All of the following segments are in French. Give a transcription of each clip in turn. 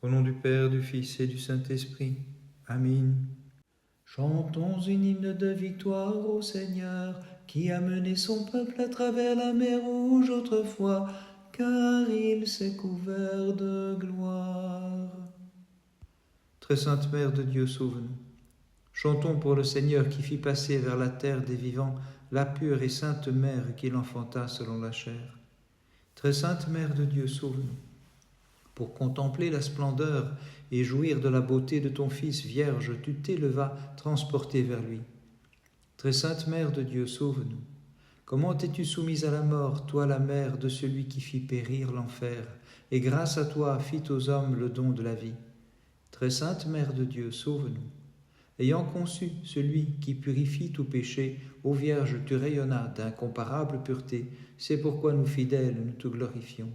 Au nom du Père, du Fils et du Saint-Esprit. Amen. Chantons une hymne de victoire au Seigneur, qui a mené son peuple à travers la mer Rouge autrefois, car il s'est couvert de gloire. Très sainte Mère de Dieu, sauve-nous. Chantons pour le Seigneur qui fit passer vers la terre des vivants la pure et sainte Mère qu'il enfanta selon la chair. Très sainte Mère de Dieu, sauve-nous. Pour contempler la splendeur et jouir de la beauté de ton Fils vierge, tu t'élevas transporté vers lui. Très sainte Mère de Dieu, sauve-nous. Comment t'es-tu soumise à la mort, toi la mère de celui qui fit périr l'enfer, et grâce à toi fit aux hommes le don de la vie. Très sainte Mère de Dieu, sauve-nous. Ayant conçu celui qui purifie tout péché, ô Vierge, tu rayonnas d'incomparable pureté, c'est pourquoi nous fidèles, nous te glorifions.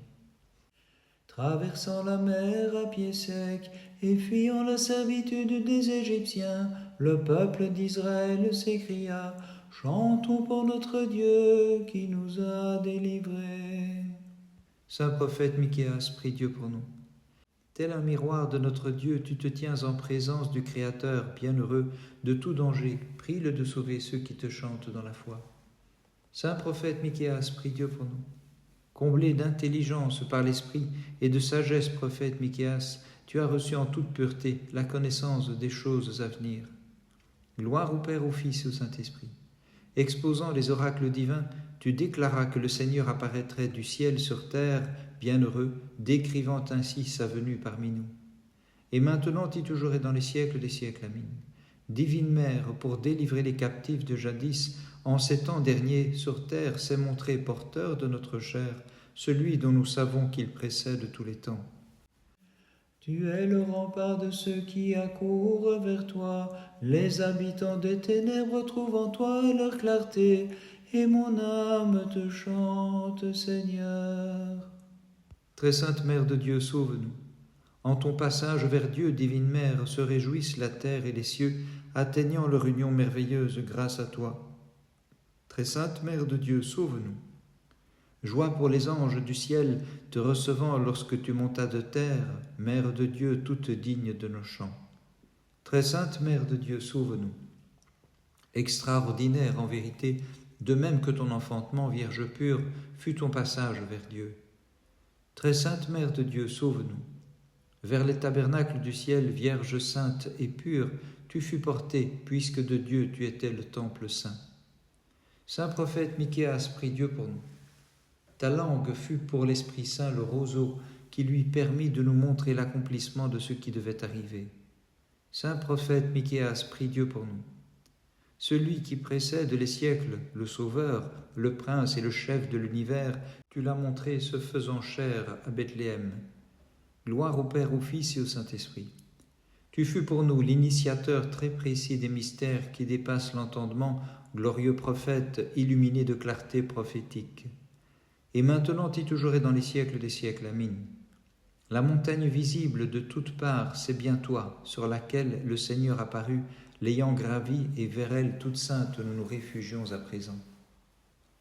Traversant la mer à pied sec et fuyant la servitude des Égyptiens, le peuple d'Israël s'écria: Chantons pour notre Dieu qui nous a délivrés. Saint prophète Michéas, prie Dieu pour nous. Tel un miroir de notre Dieu, tu te tiens en présence du Créateur, bienheureux de tout danger. Prie-le de sauver ceux qui te chantent dans la foi. Saint prophète Michéas, prie Dieu pour nous. Comblé d'intelligence par l'Esprit et de sagesse, prophète Michéas, tu as reçu en toute pureté la connaissance des choses à venir. Gloire au Père, au Fils et au Saint-Esprit. Exposant les oracles divins, tu déclaras que le Seigneur apparaîtrait du ciel sur terre, bienheureux, décrivant ainsi sa venue parmi nous. Et maintenant et toujours et dans les siècles des siècles. Amen. Divine Mère, pour délivrer les captifs de jadis, en ces temps derniers, sur terre s'est montré porteur de notre chair, celui dont nous savons qu'il précède tous les temps. Tu es le rempart de ceux qui accourent vers toi, les habitants des ténèbres trouvent en toi leur clarté, et mon âme te chante, Seigneur. Très sainte Mère de Dieu, sauve-nous. En ton passage vers Dieu, divine Mère, se réjouissent la terre et les cieux, atteignant leur union merveilleuse grâce à toi. Très sainte Mère de Dieu, sauve-nous. Joie pour les anges du ciel, te recevant lorsque tu montas de terre, Mère de Dieu, toute digne de nos chants. Très sainte Mère de Dieu, sauve-nous. Extraordinaire en vérité, de même que ton enfantement, Vierge pure, fut ton passage vers Dieu. Très sainte Mère de Dieu, sauve-nous. Vers les tabernacles du ciel, Vierge sainte et pure, tu fus portée, puisque de Dieu tu étais le temple saint. Saint prophète Michéas, prie Dieu pour nous. Ta langue fut pour l'Esprit Saint le roseau qui lui permit de nous montrer l'accomplissement de ce qui devait arriver. Saint prophète Michéas, prie Dieu pour nous. Celui qui précède les siècles, le Sauveur, le Prince et le Chef de l'univers, tu l'as montré se faisant chair à Bethléem. Gloire au Père, au Fils et au Saint-Esprit. Tu fus pour nous l'initiateur très précis des mystères qui dépassent l'entendement, glorieux prophète, illuminé de clarté prophétique. Et maintenant et toujours et dans les siècles des siècles. Amen. La montagne visible de toutes parts, c'est bien toi, sur laquelle le Seigneur apparut, l'ayant gravie, et vers elle toute sainte nous nous réfugions à présent.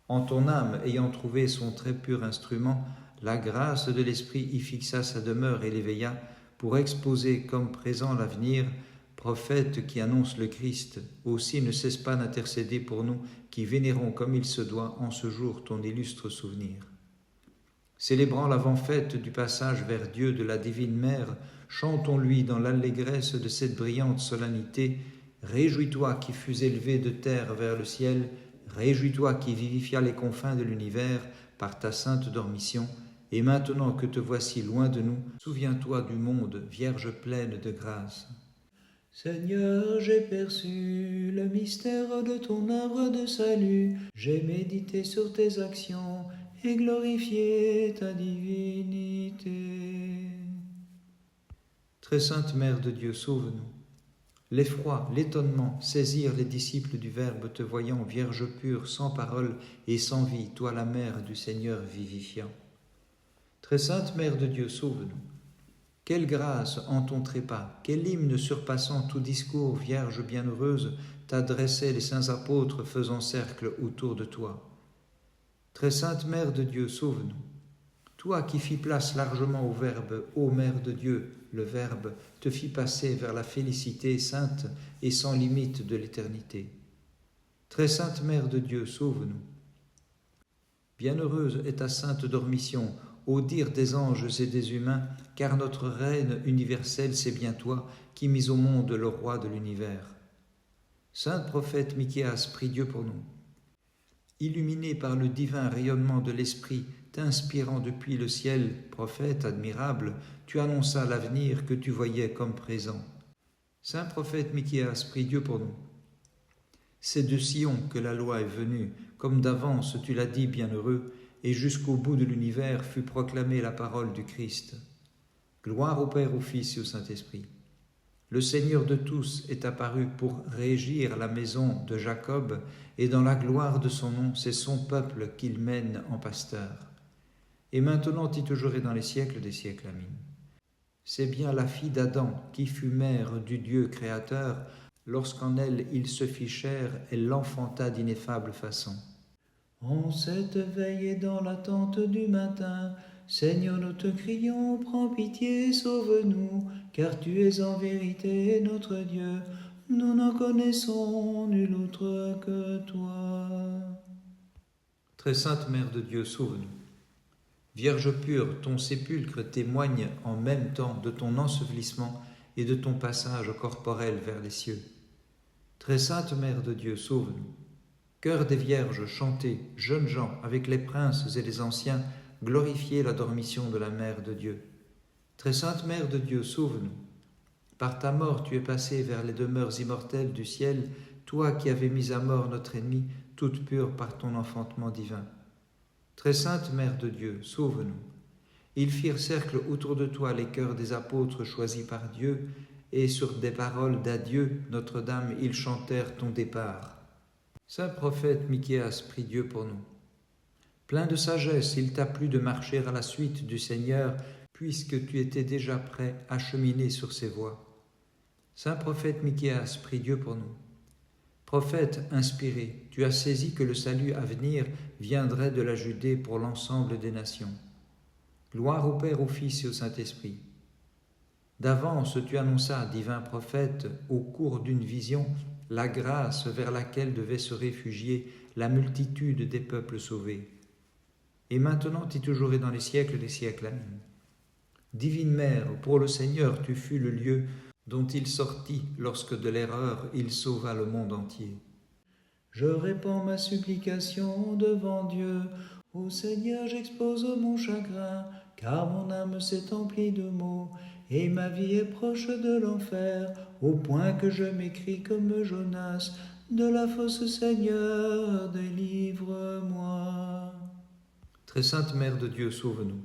En ton âme, ayant trouvé son très pur instrument, la grâce de l'Esprit y fixa sa demeure et l'éveilla, pour exposer comme présent l'avenir, prophète qui annonce le Christ, aussi ne cesse pas d'intercéder pour nous qui vénérons comme il se doit en ce jour ton illustre souvenir. Célébrant l'avant-fête du passage vers Dieu de la divine Mère, chantons-lui dans l'allégresse de cette brillante solennité. Réjouis-toi qui fus élevé de terre vers le ciel, réjouis-toi qui vivifia les confins de l'univers par ta sainte dormition, et maintenant que te voici loin de nous, souviens-toi du monde, Vierge pleine de grâce. Seigneur, j'ai perçu le mystère de ton œuvre de salut, j'ai médité sur tes actions et glorifié ta divinité. Très sainte Mère de Dieu, sauve-nous. L'effroi, l'étonnement saisirent les disciples du Verbe, te voyant, Vierge pure, sans parole et sans vie, toi la Mère du Seigneur vivifiant. Très sainte Mère de Dieu, sauve-nous. Quelle grâce en ton trépas, quel hymne surpassant tout discours, Vierge bienheureuse, t'adressaient les saints apôtres faisant cercle autour de toi. Très sainte Mère de Dieu, sauve-nous. Toi qui fis place largement au Verbe, ô Mère de Dieu, le Verbe te fit passer vers la félicité sainte et sans limite de l'éternité. Très sainte Mère de Dieu, sauve-nous. Bienheureuse est ta sainte dormition, au dire des anges et des humains, car notre Reine universelle, c'est bien toi qui mis au monde le Roi de l'univers. Saint prophète Michéas, prie Dieu pour nous. Illuminé par le divin rayonnement de l'Esprit, t'inspirant depuis le ciel, prophète admirable, tu annonças l'avenir que tu voyais comme présent. Saint prophète Michéas, prie Dieu pour nous. C'est de Sion que la loi est venue, comme d'avance tu l'as dit, bienheureux, et jusqu'au bout de l'univers fut proclamée la parole du Christ. Gloire au Père, au Fils et au Saint-Esprit. Le Seigneur de tous est apparu pour régir la maison de Jacob, et dans la gloire de son nom, c'est son peuple qu'il mène en pasteur. Et maintenant et toujours et dans les siècles des siècles. Amen. C'est bien la fille d'Adam qui fut mère du Dieu créateur, lorsqu'en elle il se fit chair, elle l'enfanta d'ineffable façon. En cette veille et dans l'attente du matin, Seigneur, nous te crions, prends pitié, sauve-nous, car tu es en vérité notre Dieu, nous n'en connaissons nul autre que toi. Très sainte Mère de Dieu, sauve-nous. Vierge pure, ton sépulcre témoigne en même temps de ton ensevelissement et de ton passage corporel vers les cieux. Très sainte Mère de Dieu, sauve-nous. Chœur des vierges, chantez, jeunes gens, avec les princes et les anciens, glorifiez la dormition de la Mère de Dieu. Très sainte Mère de Dieu, sauve-nous. Par ta mort, tu es passée vers les demeures immortelles du ciel, toi qui avais mis à mort notre ennemi, toute pure par ton enfantement divin. Très sainte Mère de Dieu, sauve-nous. Ils firent cercle autour de toi les cœurs des apôtres choisis par Dieu, et sur des paroles d'adieu, Notre-Dame, ils chantèrent ton départ. Saint prophète Michéas, prie Dieu pour nous. Plein de sagesse, il t'a plu de marcher à la suite du Seigneur, puisque tu étais déjà prêt à cheminer sur ses voies. Saint prophète Michéas, prie Dieu pour nous. Prophète inspiré, tu as saisi que le salut à venir viendrait de la Judée pour l'ensemble des nations. Gloire au Père, au Fils et au Saint-Esprit. D'avance, tu annonças, divin prophète, au cours d'une vision, la grâce vers laquelle devait se réfugier la multitude des peuples sauvés. Et maintenant et toujours et dans les siècles des siècles. Amen. Divine Mère, pour le Seigneur, tu fus le lieu dont il sortit lorsque de l'erreur il sauva le monde entier. Je répands ma supplication devant Dieu. Ô Seigneur, j'expose mon chagrin, car mon âme s'est emplie de maux, et ma vie est proche de l'enfer, au point que je m'écrie comme Jonas, de la fosse, Seigneur, délivre-moi. Très sainte Mère de Dieu, sauve-nous.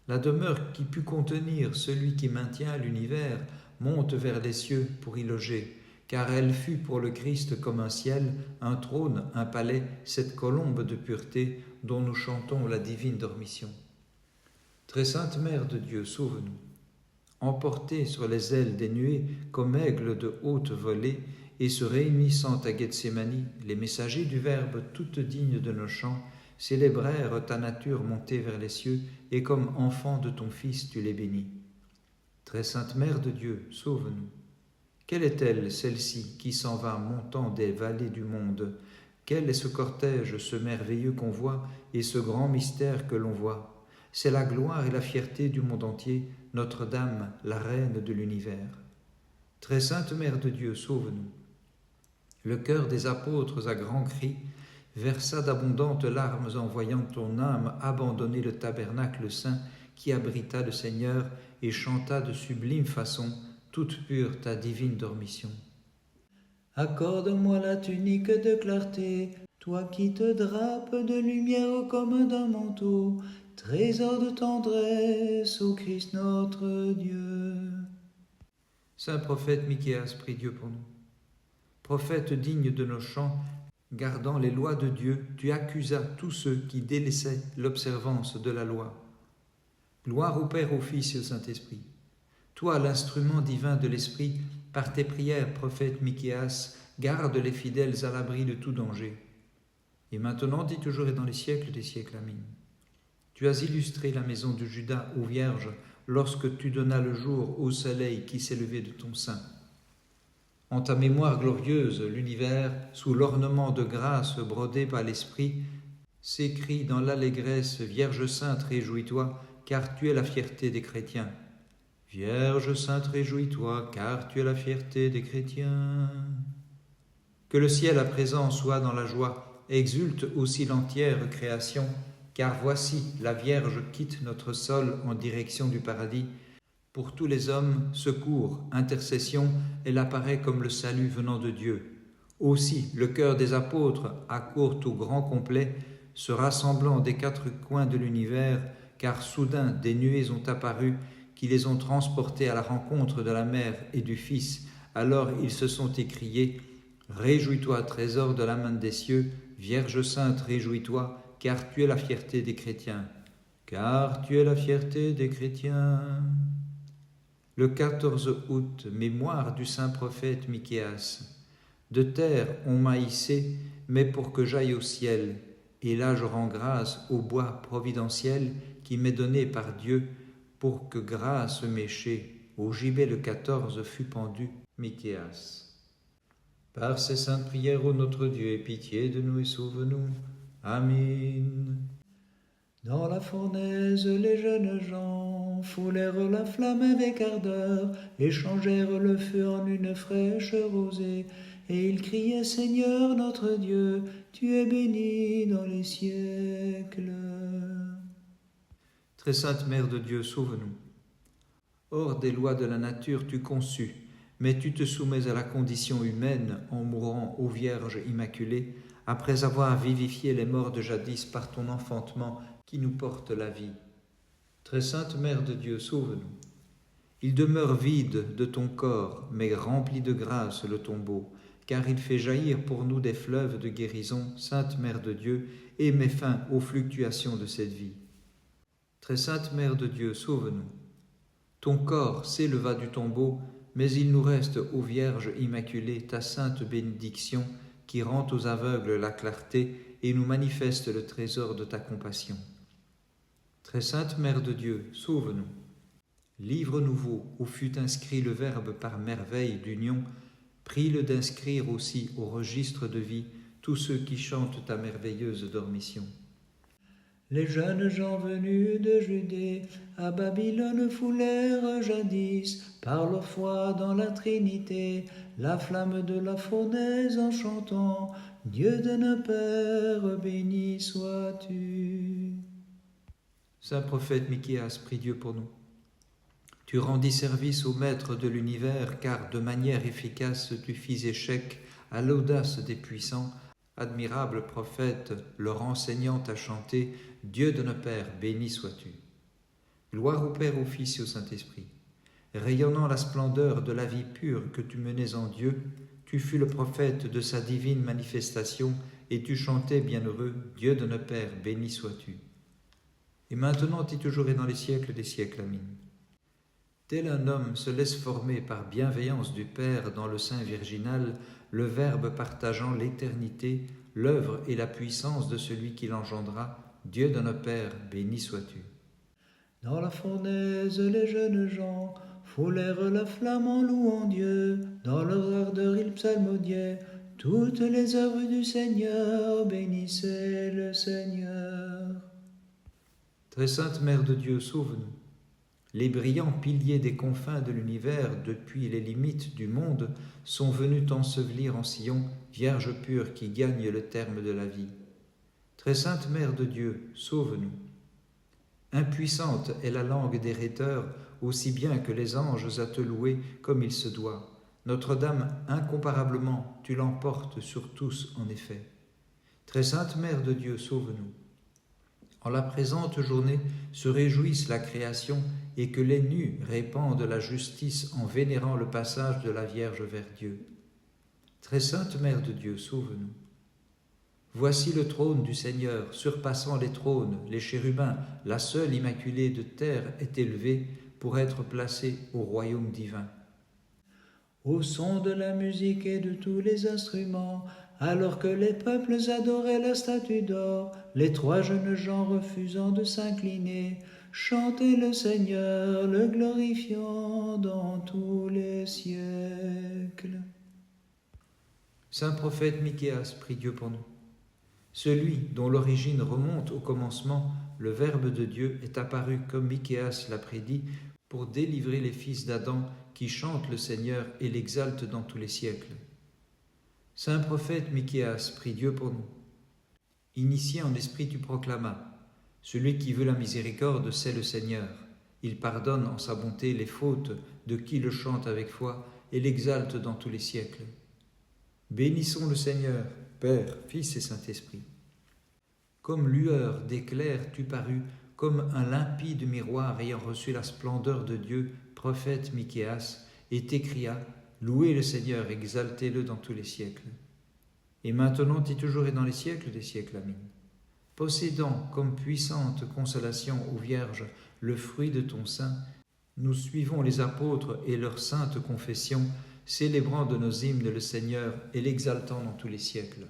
La demeure qui put contenir celui qui maintient l'univers monte vers les cieux pour y loger, car elle fut pour le Christ comme un ciel, un trône, un palais, cette colombe de pureté dont nous chantons la divine dormition. Très sainte Mère de Dieu, sauve-nous. Emportés sur les ailes des nuées comme aigles de haute volée, et se réunissant à Gethsémani, les messagers du Verbe, toutes dignes de nos chants, célébrèrent ta nature montée vers les cieux, et comme enfants de ton Fils, tu les bénis. Très sainte Mère de Dieu, sauve-nous. Quelle est-elle, celle-ci, qui s'en va montant des vallées du monde? Quel est ce cortège, ce merveilleux convoi, et ce grand mystère que l'on voit? C'est la gloire et la fierté du monde entier, Notre-Dame, la Reine de l'univers. Très sainte Mère de Dieu, sauve-nous. Le cœur des apôtres à grands cris versa d'abondantes larmes en voyant ton âme abandonner le tabernacle saint qui abrita le Seigneur et chanta de sublime façon, toute pure ta divine dormition. Accorde-moi la tunique de clarté, toi qui te drapes de lumière comme d'un manteau, trésor de tendresse, ô Christ notre Dieu. Saint prophète Michéas, prie Dieu pour nous. Prophète digne de nos chants, gardant les lois de Dieu, tu accusas tous ceux qui délaissaient l'observance de la loi. Gloire au Père, au Fils et au Saint-Esprit. Toi, l'instrument divin de l'Esprit, par tes prières, prophète Michéas, garde les fidèles à l'abri de tout danger. Et maintenant, dit toujours et dans les siècles des siècles. Amen. Tu as illustré la maison de Juda, ô Vierge, lorsque tu donnas le jour au soleil qui s'est levé de ton sein. En ta mémoire glorieuse, l'univers, sous l'ornement de grâce brodé par l'Esprit, s'écrie dans l'allégresse, Vierge sainte, réjouis-toi, car tu es la fierté des chrétiens. Vierge sainte, réjouis-toi, car tu es la fierté des chrétiens. Que le ciel à présent soit dans la joie, exulte aussi l'entière création, car voici, la Vierge quitte notre sol en direction du paradis. Pour tous les hommes, secours, intercession, elle apparaît comme le salut venant de Dieu. Aussi, le cœur des apôtres accourt au grand complet, se rassemblant des quatre coins de l'univers, car soudain des nuées ont apparu qui les ont transportés à la rencontre de la Mère et du Fils. Alors ils se sont écriés « Réjouis-toi, trésor de la main des cieux, Vierge sainte, réjouis-toi, car tu es la fierté des chrétiens. Car tu es la fierté des chrétiens. » Le 14 août, mémoire du saint prophète Michéas. De terre on m'a hissé, mais pour que j'aille au ciel. Et là je rends grâce au bois providentiel qui m'est donné par Dieu, pour que grâce m'échée, au gibet le 14 fut pendu, Michéas. Par ces saintes prières, ô notre Dieu, aie pitié de nous et sauve-nous. Amen. Dans la fournaise, les jeunes gens foulèrent la flamme avec ardeur, échangèrent le feu en une fraîche rosée, et ils criaient, Seigneur notre Dieu, tu es béni dans les siècles. Très sainte Mère de Dieu, sauve-nous. Hors des lois de la nature, tu conçus, mais tu te soumets à la condition humaine en mourant, ô Vierge immaculée, après avoir vivifié les morts de jadis par ton enfantement qui nous porte la vie. Très sainte Mère de Dieu, sauve-nous. Il demeure vide de ton corps, mais rempli de grâce le tombeau, car il fait jaillir pour nous des fleuves de guérison, Sainte Mère de Dieu, et met fin aux fluctuations de cette vie. Très sainte Mère de Dieu, sauve-nous. Ton corps s'éleva du tombeau, mais il nous reste, ô Vierge immaculée, ta sainte bénédiction, qui rend aux aveugles la clarté et nous manifeste le trésor de ta compassion. Très sainte Mère de Dieu, sauve-nous. Livre nouveau où fut inscrit le Verbe par merveille d'union, prie-le d'inscrire aussi au registre de vie tous ceux qui chantent ta merveilleuse dormition. Les jeunes gens venus de Judée à Babylone foulèrent jadis, par leur foi dans la Trinité, la flamme de la fournaise en chantant, Dieu de nos pères, béni sois-tu. Saint prophète Michéas, prie Dieu pour nous. Tu rendis service au Maître de l'univers, car de manière efficace tu fis échec à l'audace des puissants. Admirable prophète, leur enseignant à chanter, Dieu de nos pères, béni sois-tu. Gloire au Père, au Fils et au Saint-Esprit. Rayonnant la splendeur de la vie pure que tu menais en Dieu, tu fus le prophète de sa divine manifestation et tu chantais, bienheureux, Dieu de nos pères, béni sois-tu. Et maintenant et toujours et dans les siècles des siècles. Amen. Tel un homme se laisse former par bienveillance du Père dans le sein virginal, le Verbe partageant l'éternité, l'œuvre et la puissance de celui qui l'engendra, Dieu de nos pères, béni sois-tu. Dans la fournaise, les jeunes gens foulèrent la flamme en louant Dieu, dans leur ardeur ils psalmodiaient, toutes les œuvres du Seigneur, bénissez le Seigneur. Très sainte Mère de Dieu, sauve-nous. Les brillants piliers des confins de l'univers, depuis les limites du monde, sont venus t'ensevelir en Sion, Vierge pure qui gagne le terme de la vie. Très sainte Mère de Dieu, sauve-nous. Impuissante est la langue des rhéteurs, aussi bien que les anges à te louer comme il se doit. Notre-Dame, incomparablement, tu l'emportes sur tous en effet. Très sainte Mère de Dieu, sauve-nous. En la présente journée se réjouisse la création et que les nus répandent la justice en vénérant le passage de la Vierge vers Dieu. Très sainte Mère de Dieu, sauve-nous. Voici le trône du Seigneur, surpassant les trônes, les chérubins, la seule immaculée de terre est élevée pour être placée au royaume divin. Au son de la musique et de tous les instruments, Alors que les peuples adoraient la statue d'or, les trois jeunes gens refusant de s'incliner, chantaient le Seigneur, le glorifiant dans tous les siècles. Saint prophète Michéas, prie Dieu pour nous. Celui dont l'origine remonte au commencement, le Verbe de Dieu, est apparu comme Michéas l'a prédit pour délivrer les fils d'Adam qui chantent le Seigneur et l'exaltent dans tous les siècles. Saint prophète Michéas, prie Dieu pour nous. Initié en esprit, tu proclamas: celui qui veut la miséricorde, c'est le Seigneur. Il pardonne en sa bonté les fautes de qui le chante avec foi et l'exalte dans tous les siècles. Bénissons le Seigneur, Père, Fils et Saint-Esprit. Comme lueur d'éclair, tu parus, comme un limpide miroir ayant reçu la splendeur de Dieu, prophète Michéas, et t'écria: louez le Seigneur, exaltez-le dans tous les siècles. Et maintenant et toujours et dans les siècles des siècles. Amen. Possédant comme puissante consolation, ô Vierge, le fruit de ton sein, nous suivons les apôtres et leur sainte confession, célébrant de nos hymnes le Seigneur et l'exaltant dans tous les siècles.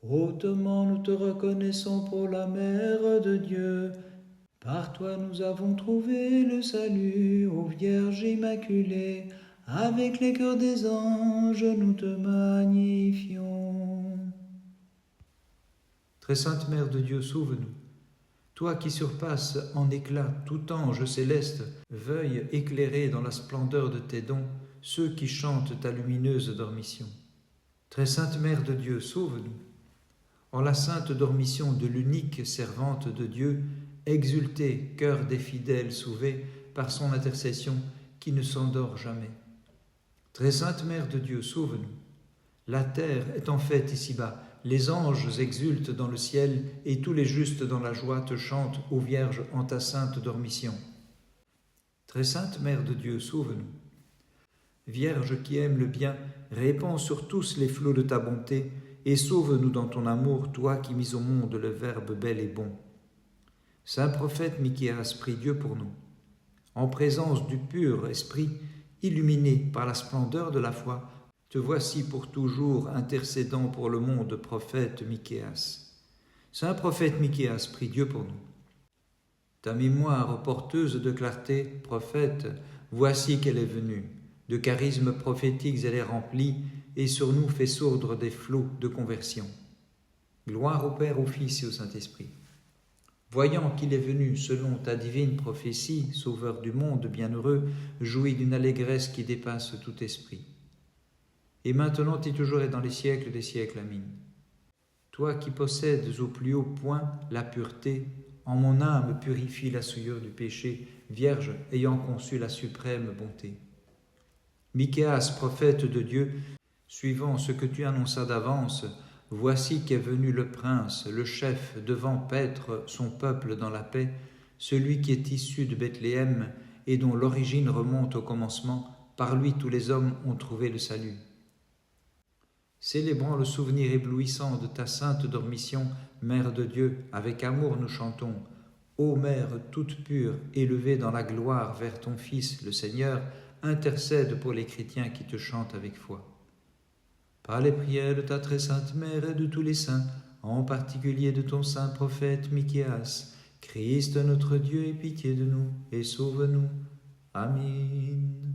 Hautement nous te reconnaissons pour la Mère de Dieu. Par toi nous avons trouvé le salut, ô Vierge Immaculée. Avec les chœurs des anges, nous te magnifions. Très sainte Mère de Dieu, sauve-nous. Toi qui surpasses en éclat tout ange céleste, veuille éclairer dans la splendeur de tes dons ceux qui chantent ta lumineuse dormition. Très sainte Mère de Dieu, sauve-nous. En la sainte dormition de l'unique servante de Dieu, exultez, cœur des fidèles sauvés, par son intercession qui ne s'endort jamais. Très sainte Mère de Dieu, sauve-nous. La terre est en fête ici-bas, les anges exultent dans le ciel, et tous les justes dans la joie te chantent, ô Vierge, en ta sainte dormition. Très sainte Mère de Dieu, sauve-nous. Vierge qui aime le bien, répands sur tous les flots de ta bonté, et sauve-nous dans ton amour, toi qui mis au monde le Verbe bel et bon. Saint prophète Michéas, prie Dieu pour nous. En présence du pur esprit, illuminé par la splendeur de la foi, te voici pour toujours intercédant pour le monde, prophète Michéas. Saint prophète Michéas, prie Dieu pour nous. Ta mémoire porteuse de clarté, prophète, voici qu'elle est venue. De charismes prophétiques elle est remplie, et sur nous fait sourdre des flots de conversion. Gloire au Père, au Fils et au Saint-Esprit. Voyant qu'il est venu selon ta divine prophétie, Sauveur du monde bienheureux, jouis d'une allégresse qui dépasse tout esprit. Et maintenant et toujours et dans les siècles des siècles. Amen. Toi qui possèdes au plus haut point la pureté, en mon âme purifie la souillure du péché, Vierge ayant conçu la suprême bonté. Michéas, prophète de Dieu, suivant ce que tu annonças d'avance, voici qu'est venu le prince, le chef, devant paître son peuple dans la paix, celui qui est issu de Bethléem et dont l'origine remonte au commencement, par lui tous les hommes ont trouvé le salut. Célébrant le souvenir éblouissant de ta sainte dormition, Mère de Dieu, avec amour nous chantons. Ô Mère toute pure, élevée dans la gloire vers ton Fils, le Seigneur, intercède pour les chrétiens qui te chantent avec foi. Par les prières de ta très sainte Mère et de tous les saints, en particulier de ton saint prophète Michéas, Christ notre Dieu, aie pitié de nous et sauve-nous. Amen.